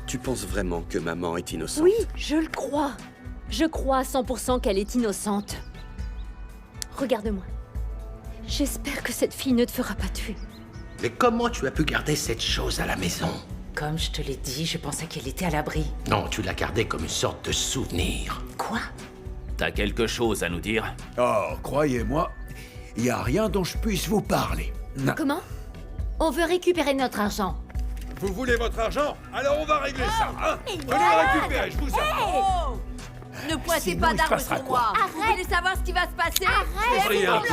Tu penses vraiment que maman est innocente? Oui, je le crois. Je crois à 100% qu'elle est innocente. Regarde-moi. J'espère que cette fille ne te fera pas tuer. Mais comment tu as pu garder cette chose à la maison? Comme je te l'ai dit, je pensais qu'elle était à l'abri. Non, tu l'as gardée comme une sorte de souvenir. Quoi? T'as quelque chose à nous dire? Oh, croyez-moi, il n'y a rien dont je puisse vous parler. Non. Comment? On veut récupérer notre argent. Vous voulez votre argent? Alors on va régler ça, hein? Venez le récupérer, je vous attends. Ne pointez Sinon, pas il se d'armes passera sur quoi? moi. Vous voulez savoir ce qui va se passer? Rien.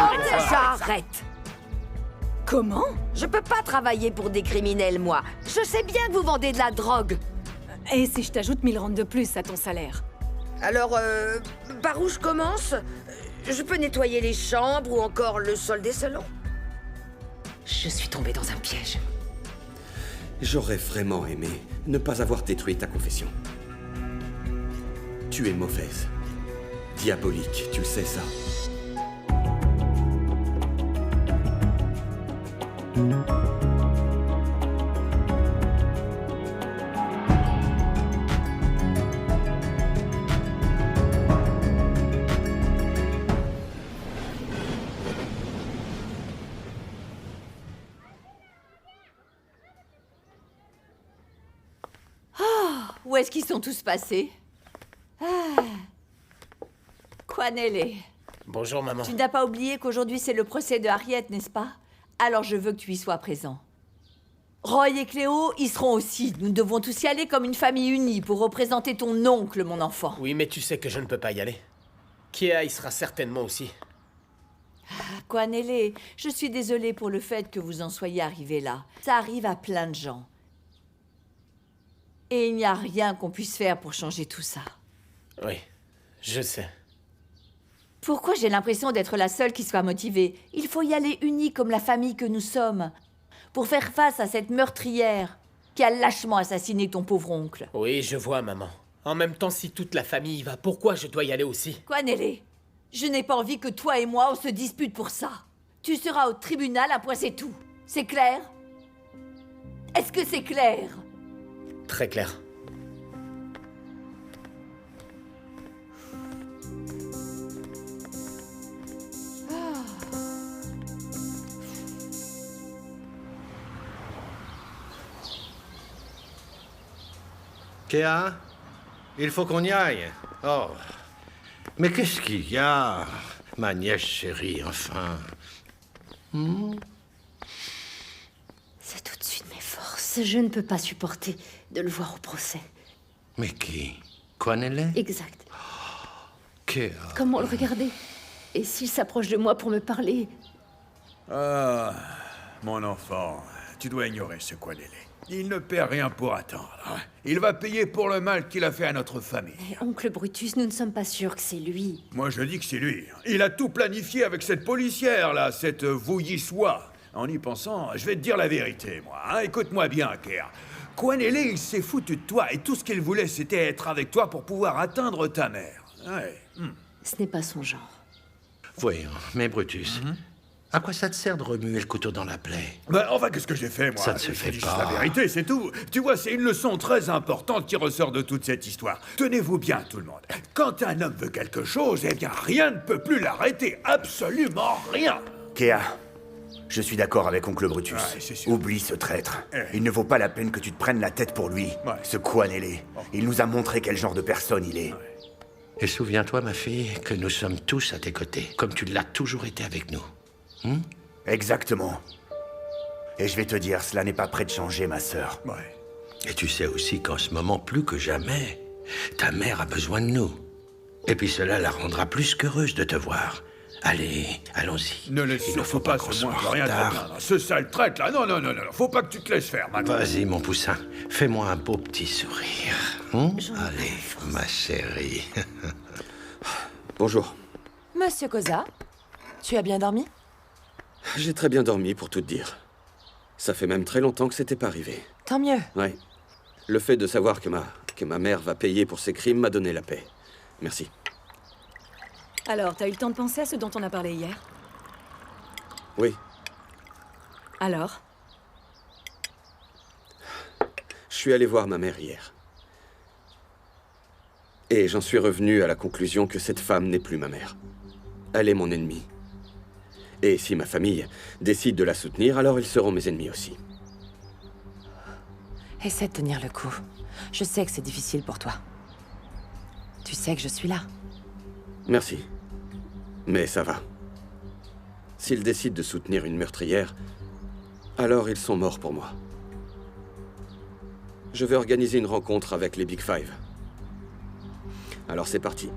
J'arrête. Comment? Je peux pas travailler pour des criminels, moi. Je sais bien que vous vendez de la drogue. Et si je t'ajoute 1000 rentes de plus à ton salaire? Alors, par où je commence? Je peux nettoyer les chambres ou encore le sol des salons. Je suis tombée dans un piège. J'aurais vraiment aimé ne pas avoir détruit ta confession. Tu es mauvaise. Diabolique, tu sais ça. Où est-ce qu'ils sont tous passés? Quanelle, Bonjour, maman. tu n'as pas oublié qu'aujourd'hui c'est le procès de Harriet, n'est-ce pas? Alors je veux que tu y sois présent. Roy et Cléo y seront aussi. Nous devons tous y aller comme une famille unie pour représenter ton oncle, mon enfant. Oui, mais tu sais que je ne peux pas y aller. Kia y sera certainement aussi. Quanelle, je suis désolée pour le fait que vous en soyez arrivé là. Ça arrive à plein de gens. Et il n'y a rien qu'on puisse faire pour changer tout ça. Oui, je sais. Pourquoi j'ai l'impression d'être la seule qui soit motivée? Il faut y aller unis comme la famille que nous sommes, pour faire face à cette meurtrière qui a lâchement assassiné ton pauvre oncle. Oui, je vois, maman. En même temps, si toute la famille y va, pourquoi je dois y aller aussi? Quanelle, je n'ai pas envie que toi et moi on se dispute pour ça. Tu seras au tribunal, un point c'est tout. C'est clair? Est-ce que c'est clair? Très clair. Kéa, il faut qu'on y aille. Oh, mais qu'est-ce qu'il y a? Ma nièce chérie, enfin. C'est au-dessus de mes forces. Je ne peux pas supporter de le voir au procès. Mais qui? Quanelle? Exact. Kéa. Comment le regarder? Et s'il s'approche de moi pour me parler? Ah, mon enfant, tu dois ignorer ce Quanelle. Il ne perd rien pour attendre. Il va payer pour le mal qu'il a fait à notre famille. Mais oncle Brutus, nous ne sommes pas sûrs que c'est lui. Moi, je dis que c'est lui. Il a tout planifié avec cette policière, là, cette Vouillissois. En y pensant, je vais te dire la vérité, moi. Hein. Écoute-moi bien, Kéa. Quanelle, il s'est foutu de toi, et tout ce qu'il voulait, c'était être avec toi pour pouvoir atteindre ta mère. Ouais. Ce n'est pas son genre. Voyons, mais Brutus, à quoi ça te sert de remuer le couteau dans la plaie? Ben, enfin, qu'est-ce que j'ai fait, moi? Ça ne se J'ai fait dit pas. juste la vérité, c'est tout. Tu vois, c'est une leçon très importante qui ressort de toute cette histoire. Tenez-vous bien, tout le monde. Quand un homme veut quelque chose, eh bien, rien ne peut plus l'arrêter. Absolument rien. Kéa, je suis d'accord avec oncle Brutus. Ouais, c'est sûr. Oublie ce traître. Ouais. Il ne vaut pas la peine que tu te prennes la tête pour lui. Ouais. Ce Quanelle. Il nous a montré quel genre de personne il est. Et souviens-toi, ma fille, que nous sommes tous à tes côtés, comme tu l'as toujours été avec nous. Exactement. Et je vais te dire, cela n'est pas prêt de changer, ma sœur. Ouais. Et tu sais aussi qu'en ce moment, plus que jamais, ta mère a besoin de nous. Et puis cela la rendra plus qu'heureuse de te voir. Allez, allons-y. Ne laisse Il ne faut surtout pas pas qu'on ce soit moins en que rien retard. de ce sale traître, là. Non, non, non, non. Faut pas que tu te laisses faire, maintenant. Vas-y, mon poussin, fais-moi un beau petit sourire. Allez, ma chérie. Bonjour. Monsieur Koza, tu as bien dormi? J'ai très bien dormi, pour tout te dire. Ça fait même très longtemps que c'était pas arrivé. Tant mieux. Ouais. Le fait de savoir que ma mère va payer pour ses crimes m'a donné la paix. Merci. Alors, t'as eu le temps de penser à ce dont on a parlé hier? Oui, Alors? je suis allé voir ma mère hier. Et j'en suis revenu à la conclusion que cette femme n'est plus ma mère. Elle est mon ennemie. Et si ma famille décide de la soutenir, alors ils seront mes ennemis aussi. Essaie de tenir le coup. Je sais que c'est difficile pour toi. Tu sais que je suis là. Merci. Mais ça va. S'ils décident de soutenir une meurtrière, alors ils sont morts pour moi. Je vais organiser une rencontre avec les Big Five. Alors c'est parti.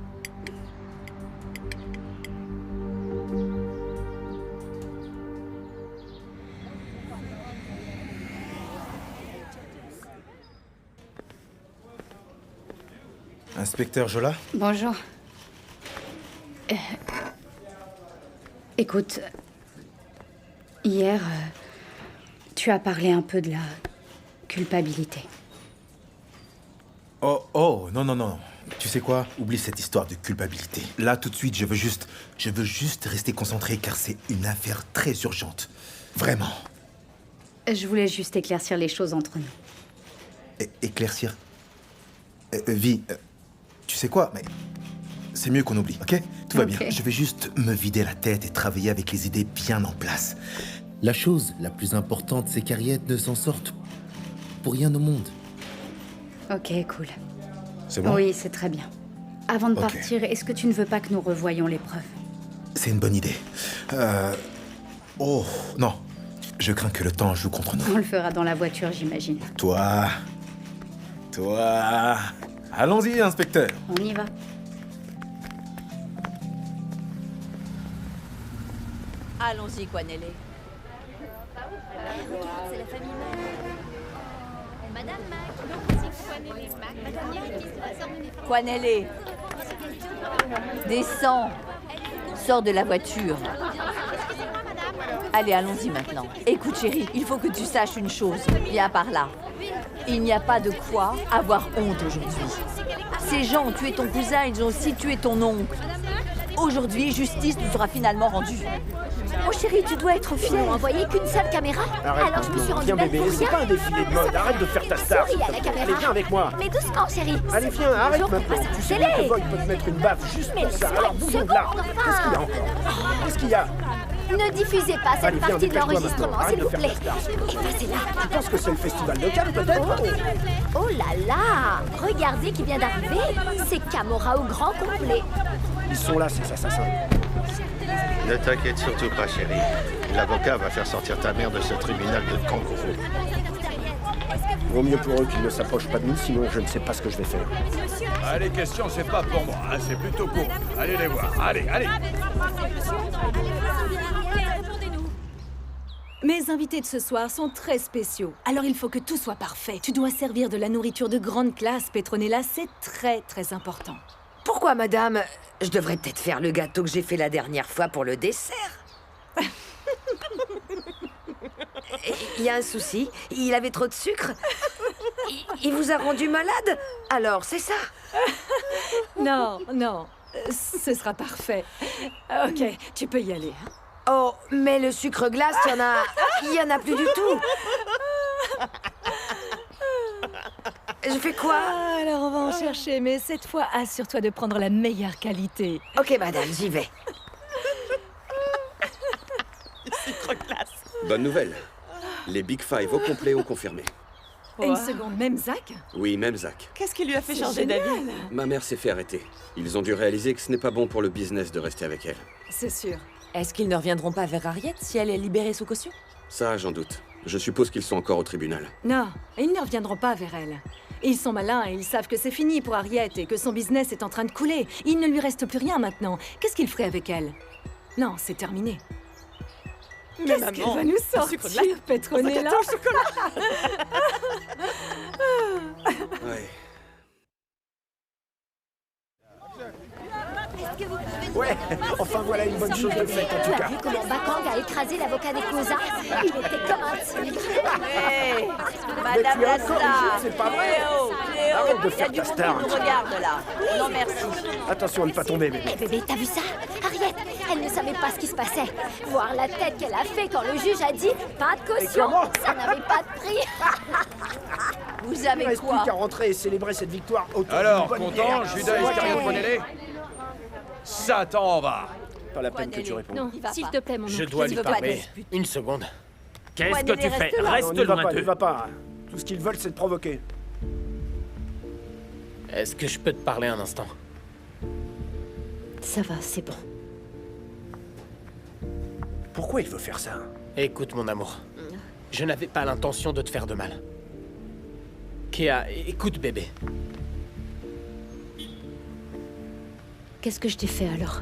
Inspecteur Jola? Bonjour. Écoute, hier, tu as parlé un peu de la culpabilité. Oh, non. Tu sais quoi? Oublie cette histoire de culpabilité. Là, tout de suite, je veux juste rester concentré car c'est une affaire très urgente. Vraiment. Je voulais juste éclaircir les choses entre nous. Éclaircir? Vi, tu sais quoi? Mais c'est mieux qu'on oublie, ok? Tout va bien. Je vais juste me vider la tête et travailler avec les idées bien en place. La chose la plus importante, c'est qu'Harriet ne s'en sorte pour rien au monde. Ok, cool. C'est bon? Oui, c'est très bien. Avant de partir, est-ce que tu ne veux pas que nous revoyions les preuves? C'est une bonne idée. Oh, non. Je crains que le temps joue contre nous. On le fera dans la voiture, j'imagine. Toi... Allons-y, inspecteur. On y va. Allons-y, Kwanele. C'est la famille Mac. Madame Mac, Kwanele Mac. Madame Mac, Kwanele. Descends. Sors de la voiture. Allez, allons-y maintenant. Écoute, chérie, il faut que tu saches une chose. Viens par là. Il n'y a pas de quoi avoir honte aujourd'hui. Ces gens ont tué ton cousin, ils ont aussi tué ton oncle. Aujourd'hui, justice nous sera finalement rendue. Oh chérie, tu dois être fière. Ils n'ont envoyé qu'une seule caméra. Alors je me suis rendue belle bébé, pour c'est rien. pas un défilé de mode, arrête de faire ta star. Souris à la caméra. Allez, viens avec moi. Mais doucement, chérie. Allez, viens, arrête Bonjour, maintenant. passe à Tu la sais télé. bien que Vogue peut te mettre une baffe juste Mais pour ça. laisse-moi Alors une bouge de là. seconde, Qu'est-ce qu'il y a encore? Qu'est-ce qu'il y a? Ne diffusez pas cette Allez, viens, partie de dépêche-toi l'enregistrement, maintenant. s'il vous Arrête plaît. de faire ta star. Effacez-la. Tu penses que c'est le festival de Cannes, peut-être? Oh là là. Regardez qui vient d'arriver. C'est Camorra au grand complet. Ils sont là, ces assassins. Ne t'inquiète surtout pas, chérie. L'avocat va faire sortir ta mère de ce tribunal de kangourou. Vaut mieux pour eux qu'ils ne s'approchent pas de nous, sinon je ne sais pas ce que je vais faire. Ah, les questions, c'est pas pour moi, hein, c'est plutôt pour... Allez les voir, allez. Mes invités de ce soir sont très spéciaux. Alors il faut que tout soit parfait. Tu dois servir de la nourriture de grande classe, Petronella. C'est très, très important. Pourquoi, madame? Je devrais peut-être faire le gâteau que j'ai fait la dernière fois pour le dessert. Il y a un souci. Il avait trop de sucre. Il vous a rendu malade. Alors, c'est ça? Non, ce sera parfait. Ok, tu peux y aller. Oh, mais le sucre glace, il y en a plus du tout. Je fais quoi? Alors on va en chercher, mais cette fois, assure-toi de prendre la meilleure qualité. Ok, madame, j'y vais. Sucre glace. Bonne nouvelle. Les Big Five au complet ont confirmé. Une seconde, même Zach? Oui, même Zach. Qu'est-ce qui lui a fait changer d'avis? Ma mère s'est fait arrêter. Ils ont dû réaliser que ce n'est pas bon pour le business de rester avec elle. C'est sûr. Est-ce qu'ils ne reviendront pas vers Harriet si elle est libérée sous caution? Ça, j'en doute. Je suppose qu'ils sont encore au tribunal. Non, ils ne reviendront pas vers elle. Ils sont malins et ils savent que c'est fini pour Harriet et que son business est en train de couler. Il ne lui reste plus rien maintenant. Qu'est-ce qu'il ferait avec elle? Non, c'est terminé. Qu'est-ce qu'elle va nous sortir, Petronella? Ouais. Ouais, enfin voilà une bonne chose de faite en Tu tout as cas. vu comment Bakang a écrasé l'avocat des Kosa? Il était comme un tigre. Hé, Mais Madame tu es la encore star. ici, c'est pas vrai. Cléo, Arrête de il y a faire du ta monde star. qui nous regarde là. Non, merci. Attention à ne pas tomber, bébé. Eh bébé, t'as vu ça? Harriet, elle ne savait pas ce qui se passait. Voir la tête qu'elle a fait quand le juge a dit « pas de caution », ça n'avait pas de prix. Vous Il avez reste quoi? plus qu'à rentrer et célébrer cette victoire autour Alors, d'une bonne content, bière. Judas Iscariote Bonelli? Ça t'en va. Pas la peine que tu répondes. Non, Il va s'il pas. te plaît, mon oncle. Je dois je lui veux pas parler. de dispute. Une seconde. Qu'est-ce que Poignez tu les fais? restes là. Reste Non, n'y va loin pas, n'y d'eux. va pas. Tout ce qu'ils veulent, c'est de provoquer. Est-ce que je peux te parler un instant? Ça va, c'est bon. Pourquoi il veut faire ça? Écoute, mon amour. Je n'avais pas l'intention de te faire de mal. Kéa, écoute, bébé. Qu'est-ce que je t'ai fait alors?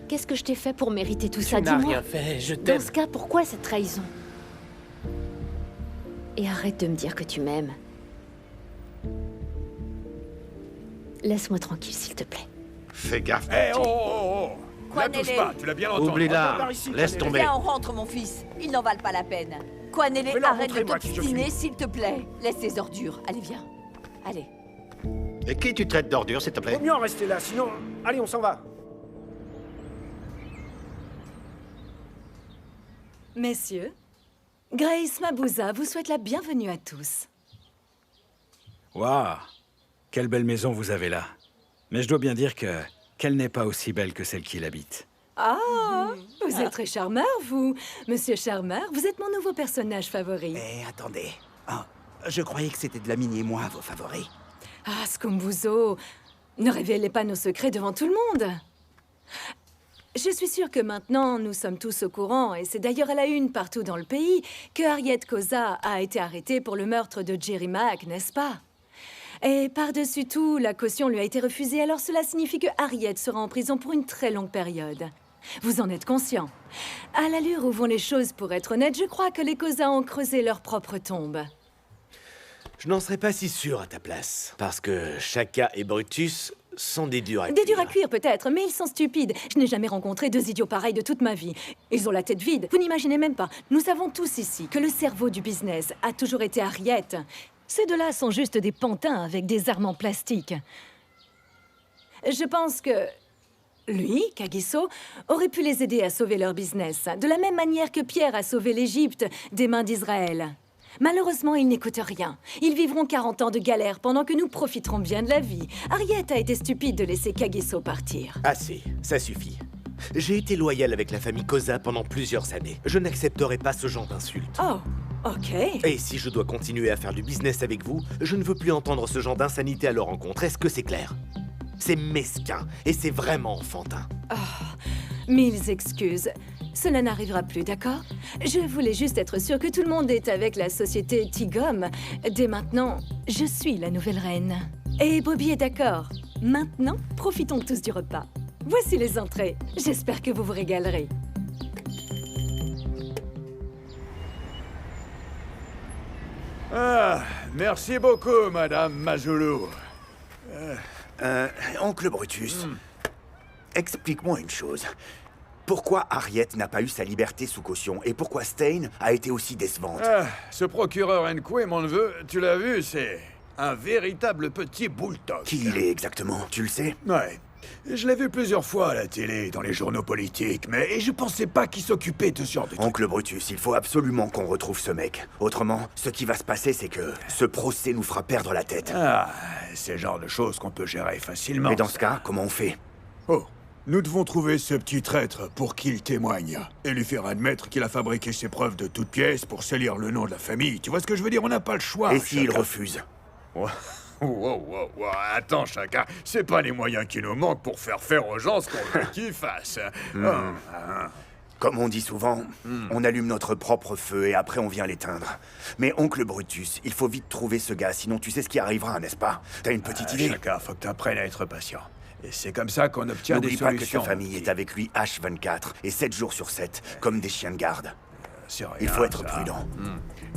Qu'est-ce que je t'ai fait pour mériter tout ça? Tu n'as Dis-moi. rien fait, je Dans t'aime. ce cas, pourquoi cette trahison? Et arrête de me dire que tu m'aimes. Laisse-moi tranquille, s'il te plaît. Fais gaffe. Eh oh, oh, oh. La Quanele. touche pas, tu l'as bien entendu. Oublie-la. par ici, Laisse Quanele. tomber. Viens, on rentre, mon fils. Ils n'en valent pas la peine. Quanele, Fais-leur arrête de montrer, moi, qui je t'obstiner, suis. s'il te plaît. Laisse tes ordures. Allez, viens. Allez. Et qui tu traites d'ordure, s'il te plaît? Vaut mieux en rester là, sinon... Allez, on s'en va. Messieurs, Grace Mabouza vous souhaite la bienvenue à tous. Waouh! Quelle belle maison vous avez là. Mais je dois bien dire qu'elle n'est pas aussi belle que celle qui l'habite. Ah, vous êtes très charmeur, vous. Monsieur Charmeur, vous êtes mon nouveau personnage favori. Eh, attendez. Ah, je croyais que c'était de la mine et moi, vos favoris. Ah, Scumbuzo, ne révélez pas nos secrets devant tout le monde. Je suis sûre que maintenant, nous sommes tous au courant, et c'est d'ailleurs à la une partout dans le pays, que Harriet Koza a été arrêtée pour le meurtre de Jerry Mack, n'est-ce pas? Et par-dessus tout, la caution lui a été refusée, alors cela signifie que Harriet sera en prison pour une très longue période. Vous en êtes conscient. À l'allure où vont les choses, pour être honnête, je crois que les Koza ont creusé leur propre tombe. Je n'en serais pas si sûr à ta place. Parce que Chaka et Brutus sont des durs à Des cuire. durs à cuire peut-être, mais ils sont stupides. Je n'ai jamais rencontré deux idiots pareils de toute ma vie. Ils ont la tête vide, vous n'imaginez même pas. Nous savons tous ici que le cerveau du business a toujours été Harriet. Ces deux-là sont juste des pantins avec des armes en plastique. Je pense que lui, Kagiso, aurait pu les aider à sauver leur business, de la même manière que Pierre a sauvé l'Égypte des mains d'Israël. Malheureusement, ils n'écoutent rien. Ils vivront 40 ans de galère pendant que nous profiterons bien de la vie. Harriet a été stupide de laisser Kagiso partir. Assez, ça suffit. J'ai été loyal avec la famille Koza pendant plusieurs années. Je n'accepterai pas ce genre d'insultes. Oh, ok. Et si je dois continuer à faire du business avec vous, je ne veux plus entendre ce genre d'insanité à leur rencontre. Est-ce que c'est clair? C'est mesquin et c'est vraiment enfantin. Oh, mille excuses. Cela n'arrivera plus, d'accord? Je voulais juste être sûre que tout le monde est avec la société Tigom. Dès maintenant, je suis la nouvelle reine. Et Bobby est d'accord. Maintenant, profitons tous du repas. Voici les entrées. J'espère que vous vous régalerez. Ah, merci beaucoup, Madame Mazoulou. Oncle Brutus, explique-moi une chose. Pourquoi Harriet n'a pas eu sa liberté sous caution et pourquoi Stein a été aussi décevante? Ah, ce procureur Nkwe, mon neveu, tu l'as vu, c'est un véritable petit bulldog. Qui il est exactement, tu le sais? Ouais. Je l'ai vu plusieurs fois à la télé, dans les journaux politiques, mais je pensais pas qu'il s'occupait de ce genre de trucs. Oncle Brutus, il faut absolument qu'on retrouve ce mec. Autrement, ce qui va se passer, c'est que ce procès nous fera perdre la tête. Ah, c'est le genre de choses qu'on peut gérer facilement. Mais dans ce cas, comment on fait? Oh, nous devons trouver ce petit traître pour qu'il témoigne et lui faire admettre qu'il a fabriqué ses preuves de toutes pièces pour salir le nom de la famille. Tu vois ce que je veux dire? On n'a pas le choix. Et s'il refuse? Wow, attends, Chaka, c'est pas les moyens qui nous manquent pour faire faire aux gens ce qu'on veut qu'ils fassent. Comme on dit souvent, on allume notre propre feu et après on vient l'éteindre. Mais oncle Brutus, il faut vite trouver ce gars, sinon tu sais ce qui arrivera, n'est-ce pas? T'as une petite idée? Chaka, faut que t'apprennes à être patient. Et c'est comme ça qu'on obtient des N'oublie pas que solutions. sa famille est avec lui H24 et 7 jours sur 7, comme des chiens de garde. C'est rien, Il faut être ça. prudent.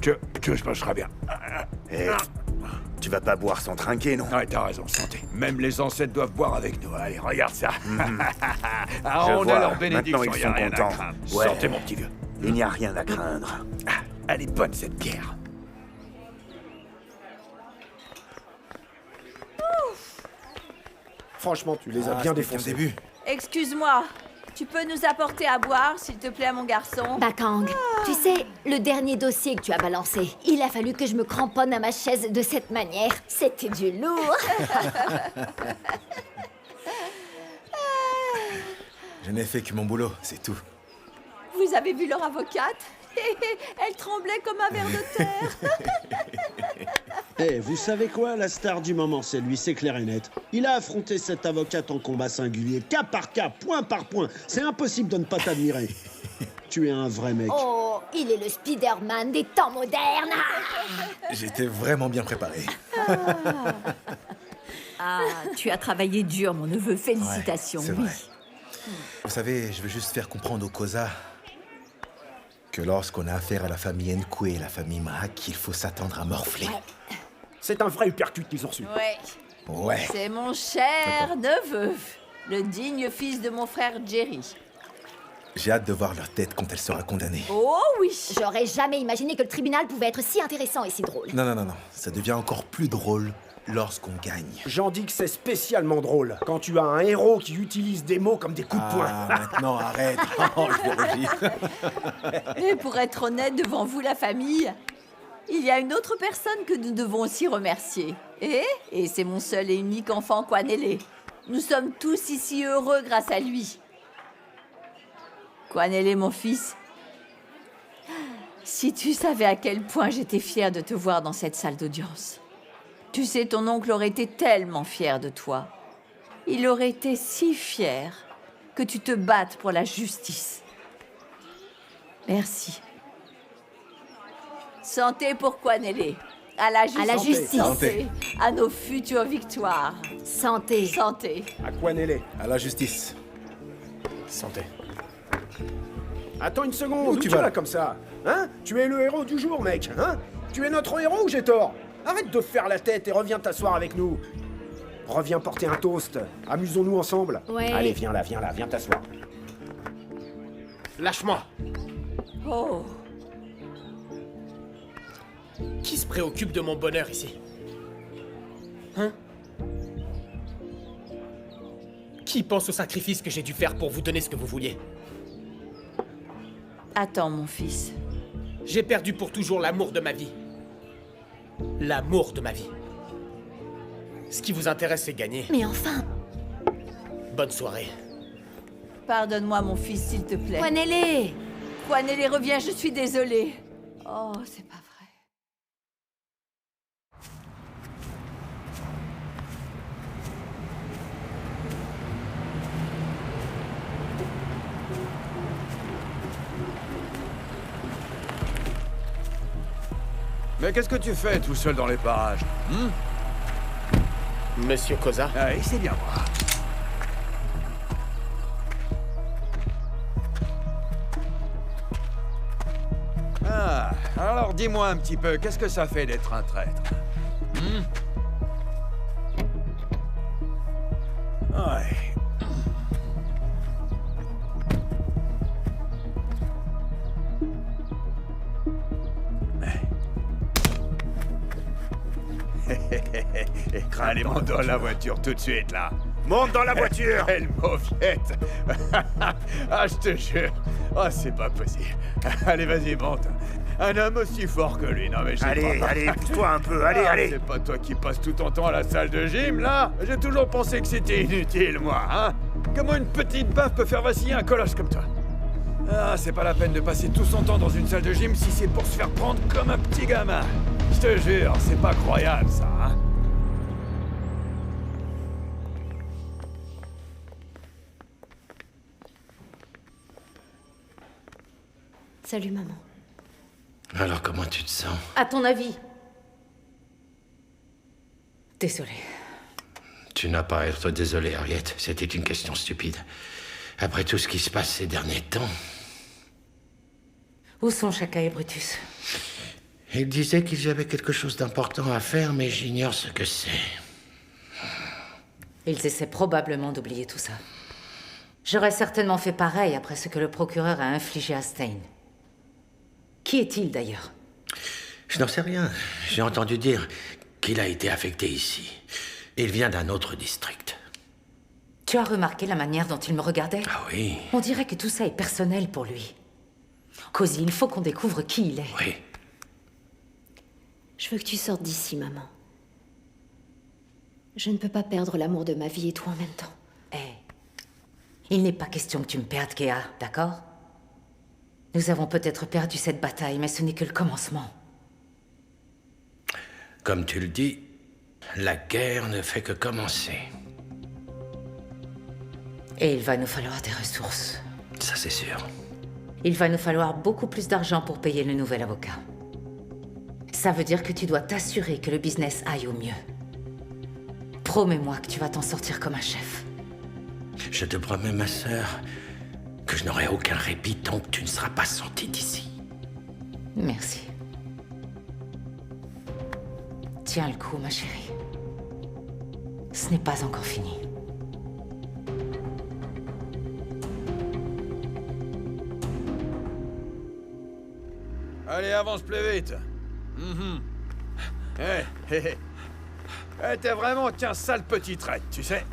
Que je passerai bien. Et tu vas pas boire sans trinquer, non? Ouais, t'as raison, santé. Même les ancêtres doivent boire avec nous. Allez, regarde ça. Ah, Je on vois. a leur bénédiction, Maintenant, ils y a sont rien contents. à craindre. Ouais. Sortez, mon petit vieux. Il n'y a rien à craindre. Ah, elle est bonne, cette bière. Franchement, tu les as bien défoncés. Excuse-moi. Tu peux nous apporter à boire, s'il te plaît, à mon garçon? Bakang, Tu sais, le dernier dossier que tu as balancé, il a fallu que je me cramponne à ma chaise de cette manière. C'était du lourd. Je n'ai fait que mon boulot, c'est tout. Vous avez vu leur avocate? Elle tremblait comme un ver de terre. Eh, vous savez quoi? La star du moment, c'est lui, c'est clair et net. Il a affronté cette avocate en combat singulier, cas par cas, point par point. C'est impossible de ne pas t'admirer. Tu es un vrai mec. Oh, il est le Spider-Man des temps modernes. J'étais vraiment bien préparé. Ah, tu as travaillé dur, mon neveu. Félicitations. Ouais, c'est oui. vrai. Vous savez, je veux juste faire comprendre aux Kosa que lorsqu'on a affaire à la famille Nkwe et la famille Mahak, il faut s'attendre à morfler. C'est un vrai uppercut qu'ils ont reçu. Ouais. Ouais. C'est mon cher neveu, le digne fils de mon frère Jerry. J'ai hâte de voir leur tête quand elle sera condamnée. Oh oui. J'aurais jamais imaginé que le tribunal pouvait être si intéressant et si drôle. Non. Ça devient encore plus drôle lorsqu'on gagne. J'en dis que c'est spécialement drôle quand tu as un héros qui utilise des mots comme des coups de poing. Maintenant, arrête. Oh, je vais rougir. Et pour être honnête devant vous, la famille, il y a une autre personne que nous devons aussi remercier. Et c'est mon seul et unique enfant, Kwanele. Nous sommes tous ici heureux grâce à lui. Kwanele, mon fils, si tu savais à quel point j'étais fière de te voir dans cette salle d'audience. Tu sais, ton oncle aurait été tellement fier de toi. Il aurait été si fier que tu te battes pour la justice. Merci. Santé pour Kwanele. À la justice. Santé. À nos futures victoires. Santé. Santé. À Kwanele. À la justice. Santé. Attends une seconde, Où où tu tu vas vas comme ça? Hein? Tu es le héros du jour, mec, hein? Tu es notre héros ou j'ai tort? Arrête de faire la tête et reviens t'asseoir avec nous. Reviens porter un toast. Amusons-nous ensemble. Ouais. Allez, viens là, viens t'asseoir. Lâche-moi. Oh. Qui se préoccupe de mon bonheur ici? Hein? Qui pense au sacrifice que j'ai dû faire pour vous donner ce que vous vouliez? Attends, mon fils. J'ai perdu pour toujours l'amour de ma vie. L'amour de ma vie. Ce qui vous intéresse, c'est gagner. Mais enfin. Bonne soirée. Pardonne-moi, mon fils, s'il te plaît. Kwanele. Kwanele, reviens, je suis désolée. Oh, c'est pas vrai. Mais qu'est-ce que tu fais tout seul dans les parages? Monsieur Kosa? Ah, c'est bien moi. Ah, alors dis-moi un petit peu, qu'est-ce que ça fait d'être un traître? Ouais. Allez, monte dans la voiture tout de suite, là. Monte dans la voiture. Quelle mauviette. Ah, je te jure. Oh, c'est pas possible. Allez, vas-y, monte. Un homme aussi fort que lui, non mais je sais pas. Allez, pousse-toi un peu, allez, Ah, allez. C'est pas toi qui passes tout ton temps à la salle de gym, là? J'ai toujours pensé que c'était inutile, moi, hein? Comment une petite baffe peut faire vaciller un colosse comme toi? Ah, c'est pas la peine de passer tout son temps dans une salle de gym si c'est pour se faire prendre comme un petit gamin. Je te jure, c'est pas croyable, ça, hein? Salut, maman. Alors comment tu te sens? À ton avis? Désolée. Tu n'as pas à être désolé, Harriet. C'était une question stupide. Après tout ce qui se passe ces derniers temps. Où sont Shaka et Brutus? Ils disaient qu'ils avaient quelque chose d'important à faire, mais j'ignore ce que c'est. Ils essaient probablement d'oublier tout ça. J'aurais certainement fait pareil après ce que le procureur a infligé à Stein. Qui est-il d'ailleurs? Je n'en sais rien. J'ai entendu dire qu'il a été affecté ici. Il vient d'un autre district. Tu as remarqué la manière dont il me regardait? Ah oui. On dirait que tout ça est personnel pour lui. Cozy, il faut qu'on découvre qui il est. Oui. Je veux que tu sortes d'ici, maman. Je ne peux pas perdre l'amour de ma vie et toi en même temps. Il n'est pas question que tu me perdes, Kea, d'accord? Nous avons peut-être perdu cette bataille, mais ce n'est que le commencement. Comme tu le dis, la guerre ne fait que commencer. Et il va nous falloir des ressources. Ça, c'est sûr. Il va nous falloir beaucoup plus d'argent pour payer le nouvel avocat. Ça veut dire que tu dois t'assurer que le business aille au mieux. Promets-moi que tu vas t'en sortir comme un chef. Je te promets, ma sœur, que je n'aurai aucun répit tant que tu ne seras pas sortie d'ici. Merci. Tiens le coup, ma chérie. Ce n'est pas encore fini. Allez, avance plus vite. T'es vraiment qu'un sale petit traître, tu sais.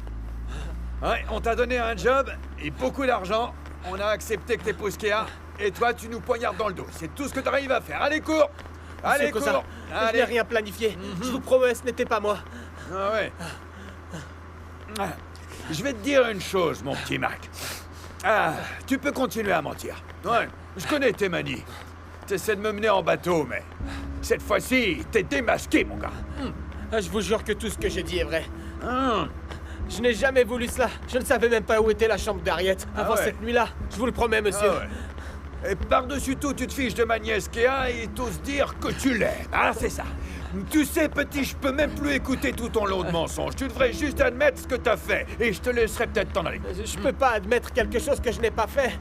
Ouais, on t'a donné un job et beaucoup d'argent. On a accepté que t'épouses Kea. Et toi, tu nous poignardes dans le dos. C'est tout ce que t'arrives à faire. Allez, cours! Allez, cours! Je n'ai rien planifié. Je vous promets, ce n'était pas moi. Ah ouais. Je vais te dire une chose, mon petit Mac. Tu peux continuer à mentir. Ouais, je connais tes manies. T'essaies de me mener en bateau, mais cette fois-ci, t'es démasqué, mon gars. Je vous jure que tout ce que j'ai dit est vrai. Je n'ai jamais voulu cela. Je ne savais même pas où était la chambre d'Harriet avant cette nuit-là. Je vous le promets, monsieur. Et par-dessus tout, tu te fiches de ma nièce Kea et t'oses dire que tu l'aimes. Ah, c'est ça. Tu sais, petit, je peux même plus écouter tout ton lot de mensonges. Tu devrais juste admettre ce que t'as fait et je te laisserai peut-être t'en aller. Je peux pas admettre quelque chose que je n'ai pas fait.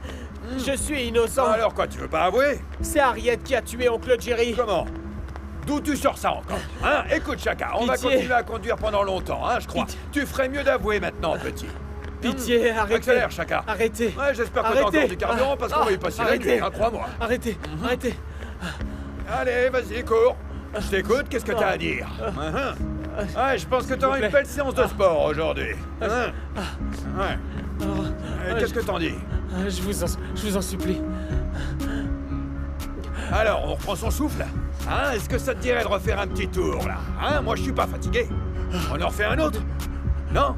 Je suis innocent. Alors quoi, tu veux pas avouer? C'est Harriet qui a tué oncle Jerry. Comment? D'où tu sors ça encore? Hein? Écoute, Chaka, on va continuer à conduire pendant longtemps, hein, je crois. Tu ferais mieux d'avouer maintenant, petit. Pitié, arrêtez. Accélère, Chaka. Arrêtez. Ouais, j'espère que t'as encore du carburant parce qu'on va y passer la nuit, hein, crois-moi. Arrêtez, arrêtez. Allez, vas-y, cours. Je t'écoute, qu'est-ce que t'as à dire? Ouais, je pense que t'auras une belle séance de sport aujourd'hui. Qu'est-ce que t'en dis? Je vous en supplie. Alors, on reprend son souffle? Hein? Est-ce que ça te dirait de refaire un petit tour, là? Hein? Moi, je suis pas fatigué. On en refait un autre? Non?